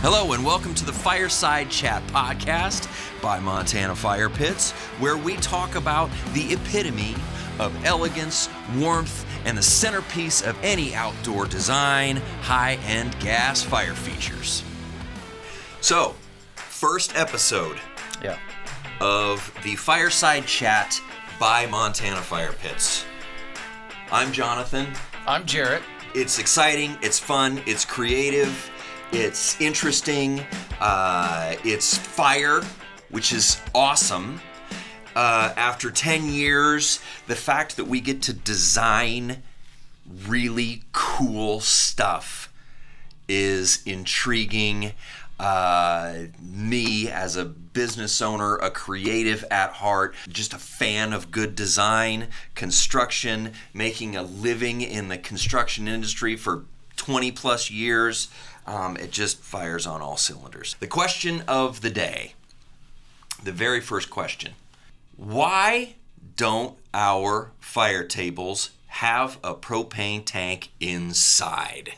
Hello and welcome to the Fireside Chat podcast by Montana Fire Pits, where we talk about the epitome of elegance, warmth, and the centerpiece of any outdoor design, high-end gas fire features. So, first episode of the Fireside Chat by Montana Fire Pits. I'm Jonathan. I'm Jarrett. It's exciting, it's fun, it's creative. It's interesting, it's fire, which is awesome. After 10 years, the fact that we get to design really cool stuff is intriguing. Me as a business owner, a creative at heart, just a fan of good design, construction, making a living in the construction industry for 20 plus years. It just fires on all cylinders. The question of the day, the very first question, why don't our fire tables have a propane tank inside?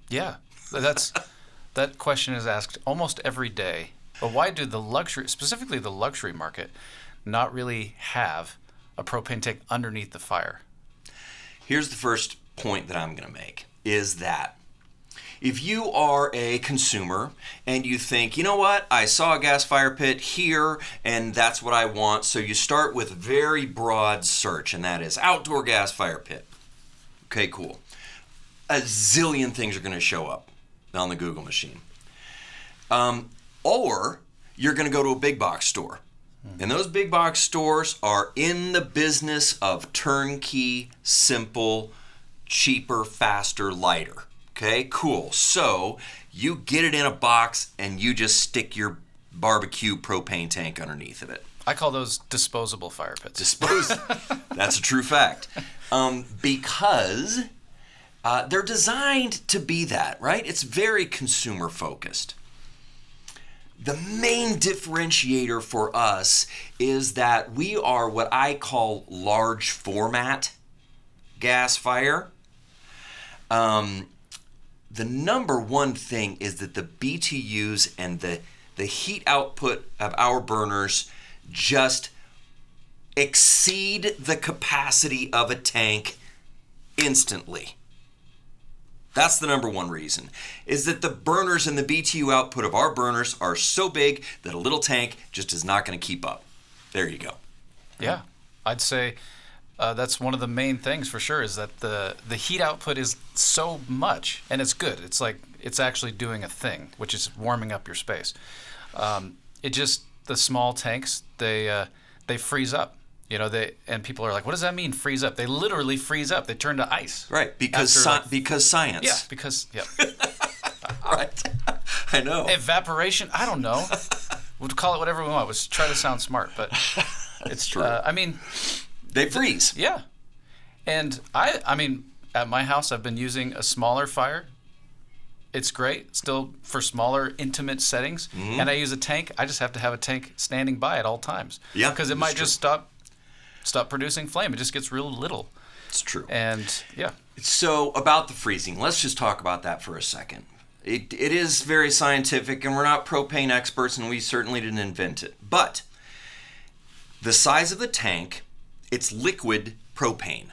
Yeah, that question is asked almost every day. But why do specifically the luxury market, not really have a propane tank underneath the fire? Here's the first point that I'm going to make, is that if you are a consumer and you think, you know what, I saw a gas fire pit here and that's what I want, so you start with a very broad search, and that is outdoor gas fire pit. Okay, cool. A zillion things are going to show up on the Google machine. Or you're going to go to a big box store. And those big box stores are in the business of turnkey, simple, cheaper, faster, lighter. Okay, cool. So you get it in a box and you just stick your barbecue propane tank underneath of it. I call those disposable fire pits. That's a true fact. Because they're designed to be that, right? It's very consumer focused. The main differentiator for us is that we are what I call large format gas fire. The number one thing is that the BTUs and the heat output of our burners just exceed the capacity of a tank instantly. That's the number one reason, is that the burners and the BTU output of our burners are so big that a little tank just is not going to keep up. There you go. Yeah, I'd say that's one of the main things for sure, is that the heat output is so much, and it's good. It's like it's actually doing a thing, which is warming up your space. The small tanks, they freeze up. And people are like, what does that mean, freeze up? They literally freeze up. They turn to ice. Right, because science. Yeah, Right, I know. Evaporation, I don't know. We'll call it whatever we want. We'll try to sound smart, but it's true. They freeze. Yeah. And I mean, at my house, I've been using a smaller fire. It's great, still for smaller, intimate settings. Mm-hmm. And I use a tank. I just have to have a tank standing by at all times. Yeah. Because it might just stop producing flame. It just gets real little. It's true. And yeah. So about the freezing, let's just talk about that for a second. It is very scientific, and we're not propane experts, and we certainly didn't invent it. But the size of the tank, it's liquid propane.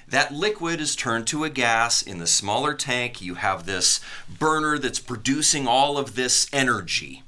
That liquid is turned to a gas. In the smaller tank, you have this burner that's producing all of this energy,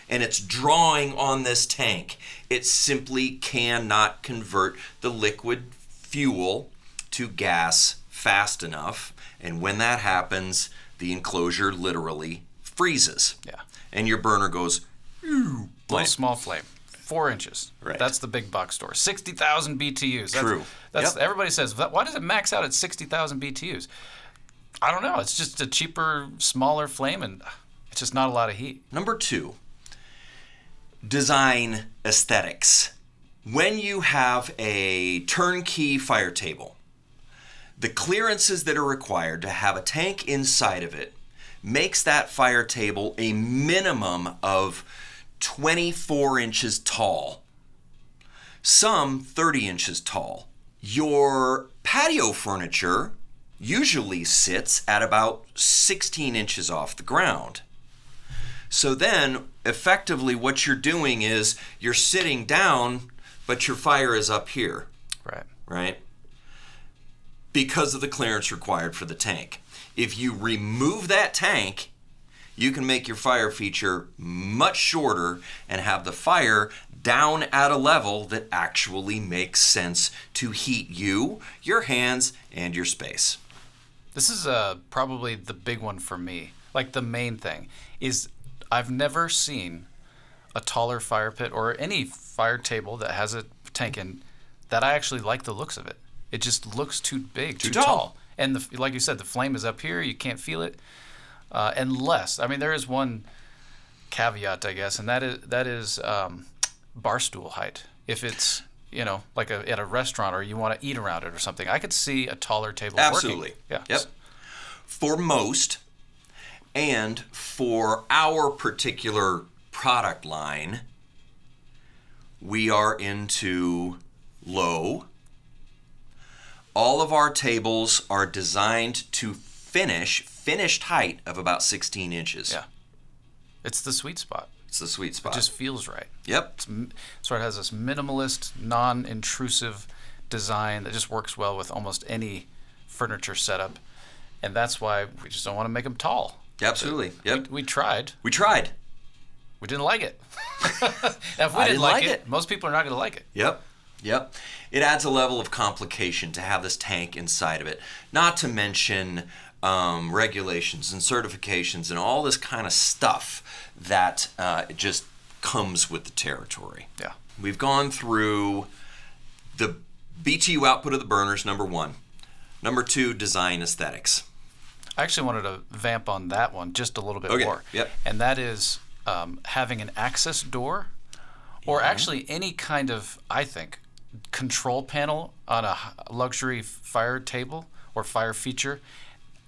and it's drawing on this tank. It simply cannot convert the liquid fuel to gas fast enough, and when that happens, the enclosure literally freezes. Yeah. And your burner goes, Little small flame. 4 inches. Right. That's the big box store. 60,000 BTUs. True. That's Everybody says, why does it max out at 60,000 BTUs? I don't know. It's just a cheaper, smaller flame, and it's just not a lot of heat. Number 2, design aesthetics. When you have a turnkey fire table, the clearances that are required to have a tank inside of it makes that fire table a minimum of 24 inches tall, some 30 inches tall. Your patio furniture usually sits at about 16 inches off the ground. So then, effectively, what you're doing is you're sitting down, but your fire is up here. Right. Right? Because of the clearance required for the tank. If you remove that tank, you can make your fire feature much shorter and have the fire down at a level that actually makes sense to heat you, your hands, and your space. This is probably the big one for me. Like the main thing is I've never seen a taller fire pit or any fire table that has a tank in that I actually like the looks of it. It just looks too big, too tall. And like you said, the flame is up here. You can't feel it. Unless, I mean, there is one caveat, I guess, and that is bar stool height. If it's, like at a restaurant or you want to eat around it or something, I could see a taller table Absolutely. working. Yeah. Yep. For most, and for our particular product line, we are into low. All of our tables are designed to finished height of about 16 inches. Yeah. It's the sweet spot. It's the sweet spot. It just feels right. Yep. So it has this minimalist, non-intrusive design that just works well with almost any furniture setup. And that's why we just don't want to make them tall. Absolutely. Yep. We tried. We tried. We didn't like it. If we didn't like it, most people are not going to like it. Yep. It adds a level of complication to have this tank inside of it. Not to mention regulations and certifications and all this kind of stuff that it just comes with the territory. Yeah. We've gone through the BTU output of the burners, number one. Number two, design aesthetics. I actually wanted to vamp on that one just a little bit more. Yep. And that is having an access door or actually any kind of, I think, control panel on a luxury fire table or fire feature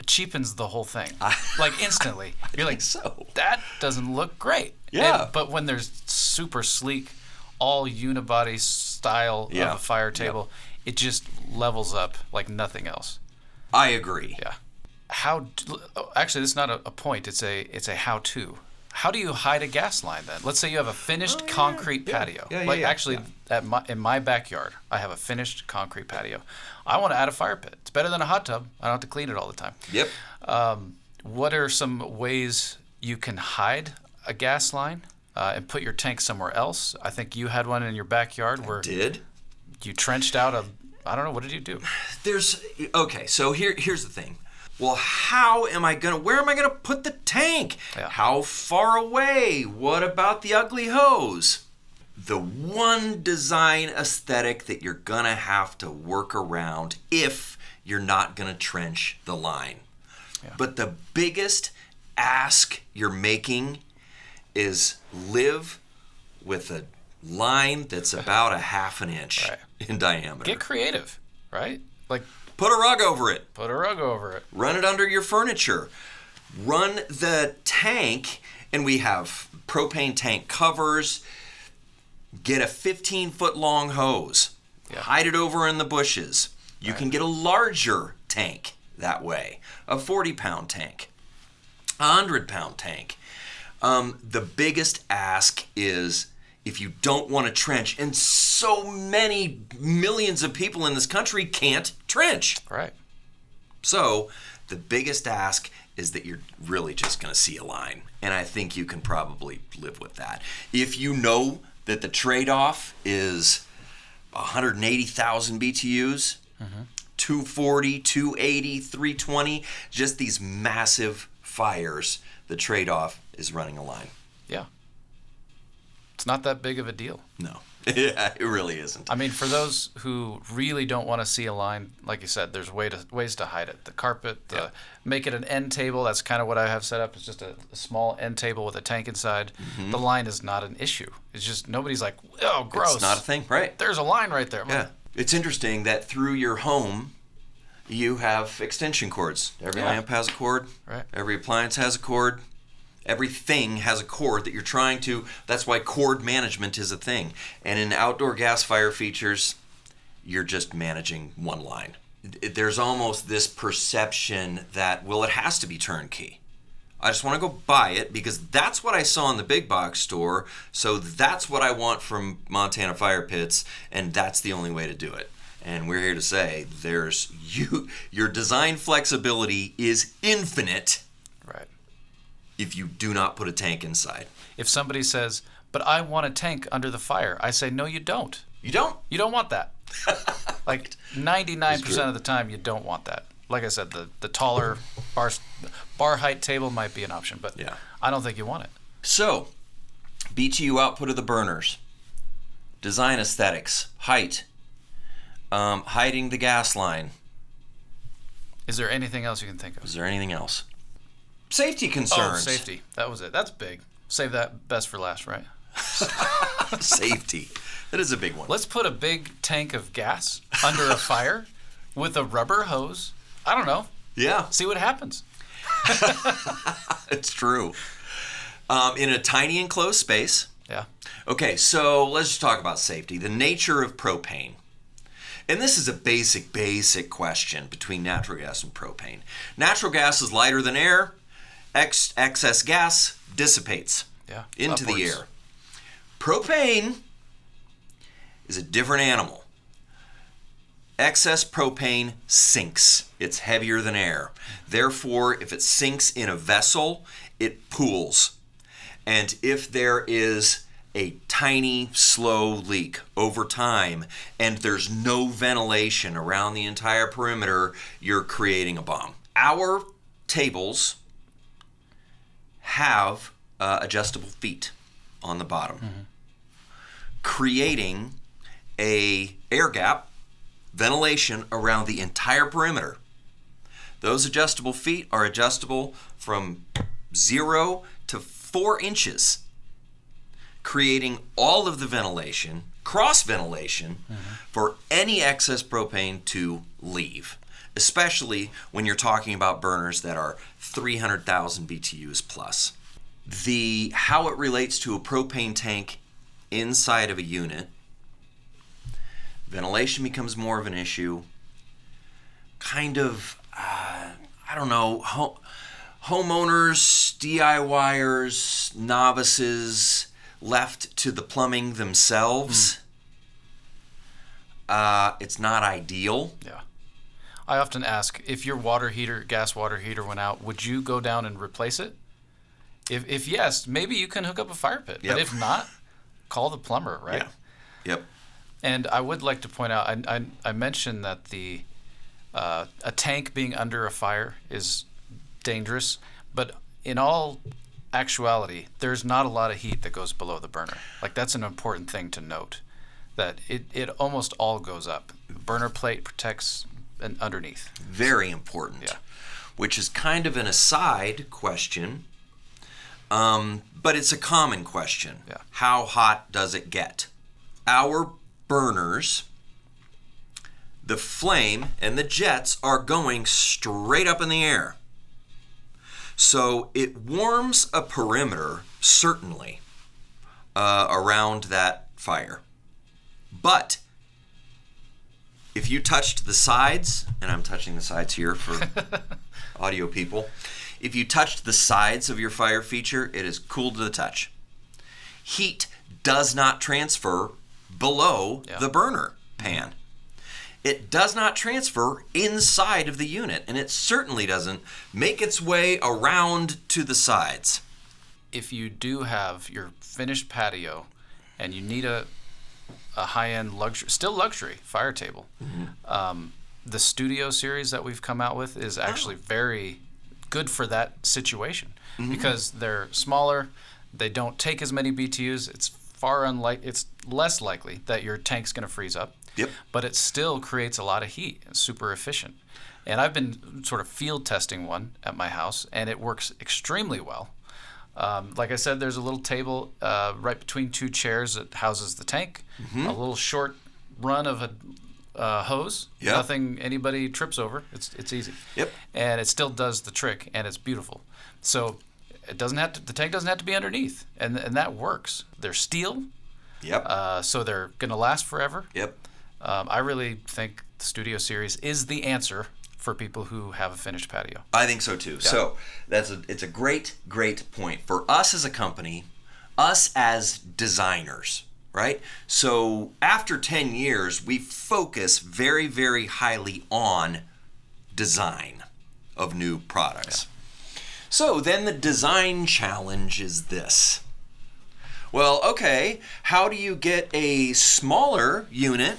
cheapens the whole thing. Like instantly. You're like, so that doesn't look great. Yeah. But when there's super sleek, all unibody style of a fire table, it just levels up like nothing else. I agree. Yeah. Actually, this is not a point. It's a how-to. How do you hide a gas line then? Let's say you have a finished concrete patio. Actually, in my backyard, I have a finished concrete patio. I want to add a fire pit. It's better than a hot tub. I don't have to clean it all the time. Yep. What are some ways you can hide a gas line and put your tank somewhere else? I think you had one in your backyard where you trenched out I don't know, what did you do? So here's the thing. Well, where am I gonna put the tank? Yeah. How far away? What about the ugly hose? The one design aesthetic that you're gonna have to work around if you're not gonna trench the line. Yeah. But the biggest ask you're making is live with a line that's about a half an inch in diameter. Get creative, right? Like, put a rug over it. Run it under your furniture. Run the tank, and we have propane tank covers. Get a 15-foot long hose. Yeah. Hide it over in the bushes. You can get a larger tank that way. A 40-pound tank. A 100-pound tank. The biggest ask is if you don't want to trench, and so many millions of people in this country can't trench. Right. So the biggest ask is that you're really just going to see a line. And I think you can probably live with that. If you know that the trade-off is 180,000 BTUs, 240, 280, 320, just these massive fires, the trade-off is running a line. Yeah. It's not that big of a deal. No, it really isn't. I mean, for those who really don't want to see a line, like you said, there's ways to hide it. The carpet, make it an end table. That's kind of what I have set up. It's just a small end table with a tank inside. Mm-hmm. The line is not an issue. It's just nobody's like, oh, gross. It's not a thing, right? There's a line right there. Yeah. It's interesting that through your home, you have extension cords. Every lamp has a cord. Right. Every appliance has a cord. Everything has a cord that you're trying to. That's why cord management is a thing. And in outdoor gas fire features, you're just managing one line. There's almost this perception that, well, it has to be turnkey. I just want to go buy it because that's what I saw in the big box store. So that's what I want from Montana Fire Pits, and that's the only way to do it. And we're here to say your design flexibility is infinite. Right. If you do not put a tank inside. If somebody says, "But I want a tank under the fire," I say, "No, you don't. You don't? You don't want that." Like 99% of the time, you don't want that. Like I said, the taller bar height table might be an option, but yeah. I don't think you want it. So, BTU output of the burners, design aesthetics, height, hiding the gas line. Is there anything else you can think of? Is there anything else? Safety concerns. Oh, safety. That was it. That's big. Save that best for last, right? Safety. That is a big one. Let's put a big tank of gas under a fire with a rubber hose. I don't know. Yeah. See what happens. It's true. In a tiny enclosed space. Yeah. Okay, so let's just talk about safety. The nature of propane. And this is a basic question between natural gas and propane. Natural gas is lighter than air. Excess gas dissipates into the air. Propane is a different animal. Excess propane sinks. It's heavier than air. Therefore, if it sinks in a vessel, it pools. And if there is a tiny, slow leak over time and there's no ventilation around the entire perimeter, you're creating a bomb. Our tables have adjustable feet on the bottom, creating a air gap, ventilation around the entire perimeter. Those adjustable feet are adjustable from 0 to 4 inches, creating all of the ventilation, cross ventilation, for any excess propane to leave, especially when you're talking about burners that are 300,000 BTUs plus. How it relates to a propane tank inside of a unit, ventilation becomes more of an issue. Kind of, I don't know, homeowners, DIYers, novices, left to the plumbing themselves. It's not ideal. Yeah. I often ask, if your gas water heater went out, would you go down and replace it? If yes, maybe you can hook up a fire pit. Yep. But if not, call the plumber, right? Yeah. Yep. And I would like to point out, I mentioned that a tank being under a fire is dangerous, but in all actuality, there's not a lot of heat that goes below the burner. Like, that's an important thing to note, that it almost all goes up. Burner plate protects underneath. Very important. Yeah. Which is kind of an aside question, but it's a common question. Yeah. How hot does it get? Our burners, the flame and the jets are going straight up in the air. So it warms a perimeter, certainly, around that fire. But if you touched the sides, and I'm touching the sides here for audio people, if you touched the sides of your fire feature, it is cool to the touch. Heat does not transfer below the burner pan. It does not transfer inside of the unit, and it certainly doesn't make its way around to the sides. If you do have your finished patio and you need a high-end luxury fire table, the Studio series that we've come out with is actually very good for that situation, because they're smaller, they don't take as many BTUs. It's less likely that your tank's going to freeze up. Yep. But it still creates a lot of heat. It's super efficient. And I've been sort of field testing one at my house, and it works extremely well. Like I said, there's a little table right between two chairs that houses the tank, a little short run of a hose, nothing anybody trips over. It's easy. Yep. And it still does the trick, and it's beautiful. So the tank doesn't have to be underneath, and that works. They're steel. Yep. So they're going to last forever. Yep. I really think the Studio series is the answer for people who have a finished patio. I think so too. Yeah. So it's a great point for us as a company, us as designers, right? So after 10 years, we focus very, very highly on design of new products. Yeah. So then the design challenge is this. Well, okay, how do you get a smaller unit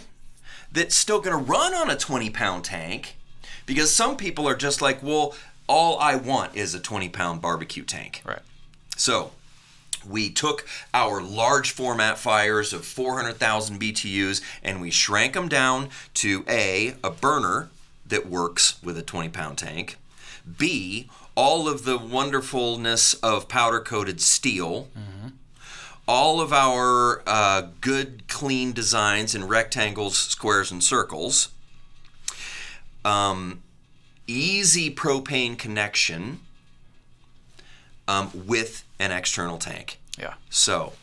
that's still going to run on a 20-pound tank? Because some people are just like, well, all I want is a 20-pound barbecue tank. Right. So we took our large format fires of 400,000 BTUs and we shrank them down to a burner that works with a 20-pound tank, B, all of the wonderfulness of powder-coated steel, all of our good, clean designs in rectangles, squares, and circles, easy propane connection with an external tank. Yeah. So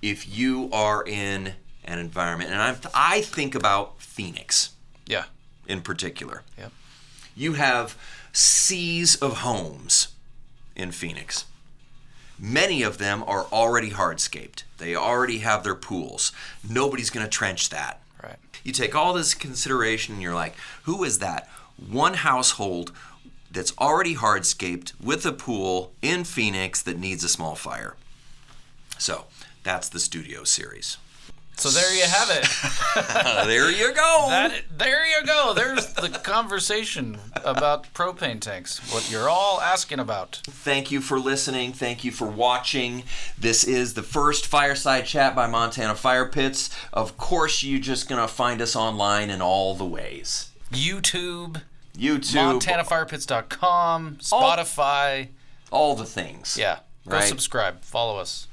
if you are in an environment, and I think about Phoenix. Yeah. In particular. Yep. You have seas of homes in Phoenix. Many of them are already hardscaped. They already have their pools. Nobody's going to trench that. Right. You take all this consideration and you're like, who is that one household that's already hardscaped with a pool in Phoenix that needs a small fire? So that's the studio series. So there you have it. There you go. There you go. There's the conversation about propane tanks, what you're all asking about. Thank you for listening. Thank you for watching. This is the first Fireside Chat by Montana Fire Pits. Of course, you're just going to find us online in all the ways. YouTube, MontanaFirePits.com, Spotify. All the things. Yeah. Go right? Subscribe. Follow us.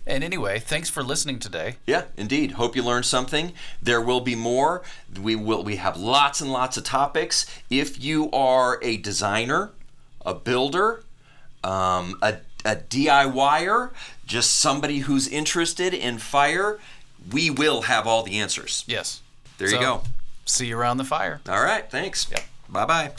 And anyway, thanks for listening today. Yeah, indeed. Hope you learned something. There will be more. We have lots and lots of topics. If you are a designer, a builder, a DIYer, just somebody who's interested in fire, we will have all the answers. Yes. There you go. See you around the fire. All right, thanks. Yep. Bye-bye.